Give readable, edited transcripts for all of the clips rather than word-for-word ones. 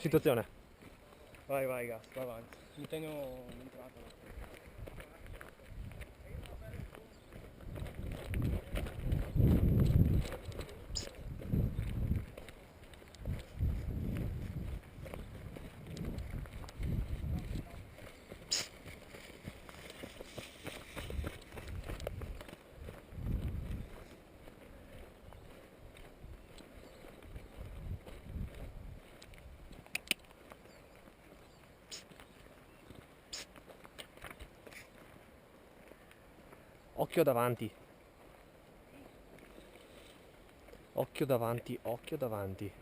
situazione. Vai, vai, gas, vai avanti. Mi tengo l'entrata. Occhio davanti. Occhio davanti, occhio davanti.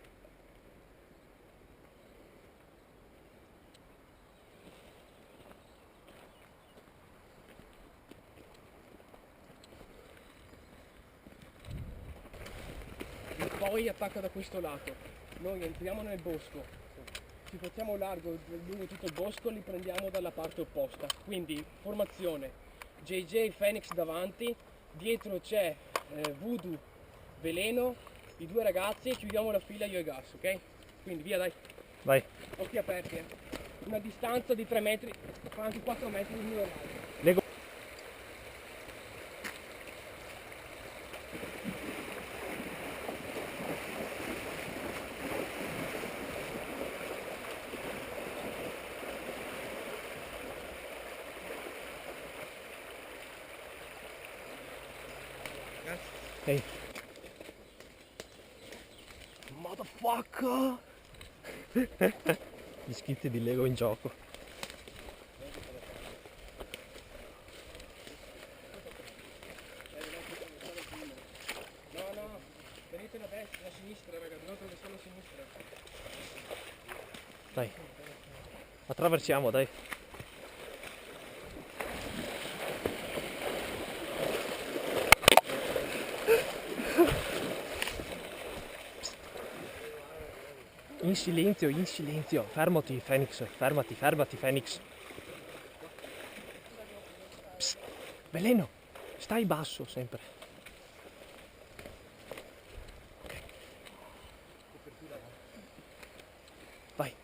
E poi attacca da questo lato. Noi entriamo nel bosco. Ci facciamo largo lungo tutto il bosco, li prendiamo dalla parte opposta. Quindi formazione. JJ e Phoenix davanti, dietro c'è Voodoo, Veleno, i due ragazzi e chiudiamo la fila io e Gas, ok? Quindi via dai, Vai. occhi aperti, eh. Una distanza di 3 metri, fa anche 4 metri l'uno dall'altro. Lego. Gas. Ehi. Motherfucker! Gli schizzi di Lego in gioco. No, no, venite da destra, a sinistra, raga, dobbiamo attraversare a sinistra. Dai. Attraversiamo, dai. In silenzio, in silenzio. Fermati, Phoenix. Fermati, fermati, Phoenix. Psst. Veleno, stai basso sempre. Ok. Vai.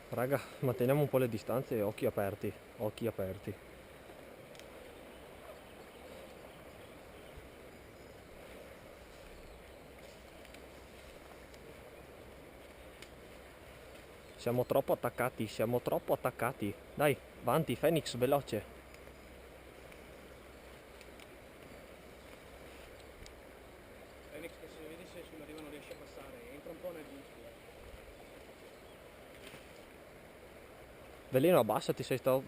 Raga, manteniamo un po' le distanze e occhi aperti, occhi aperti. Siamo troppo attaccati, siamo troppo attaccati. Dai, avanti, Phoenix, veloce. Phoenix che se vedi se sulla riva non riesce a passare, entra un po' nel bosco. Veleno, abbassati, sei sto...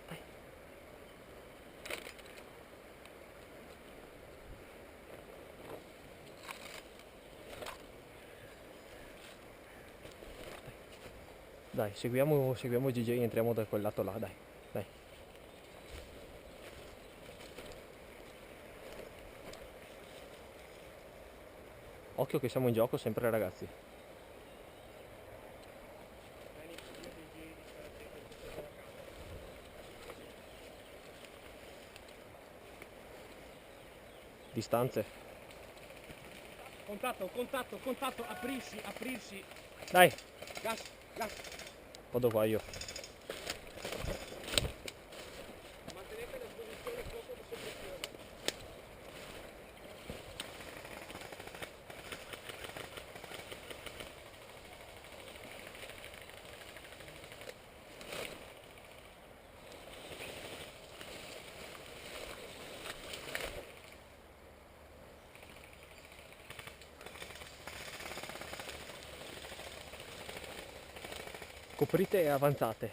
Dai. Dai, seguiamo GJ e entriamo da quel lato là, dai, dai. Occhio che siamo in gioco sempre, ragazzi. Phoenix, io JJ di stare attento a questa zona calda. Distanze. Contatto, contatto, contatto, aprirsi, aprirsi. Dai, Gas, gas. vado qua io. Mantenete la posizione poco di soppressione. Coprite e avanzate.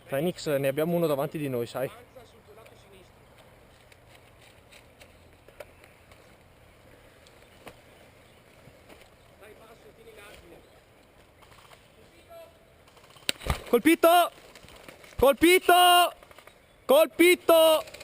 Phoenix, ne abbiamo uno davanti di noi, sai? Avanza sul tuo lato sinistro. Dai basso, tieni l'argine. Colpito! Colpito! Colpito!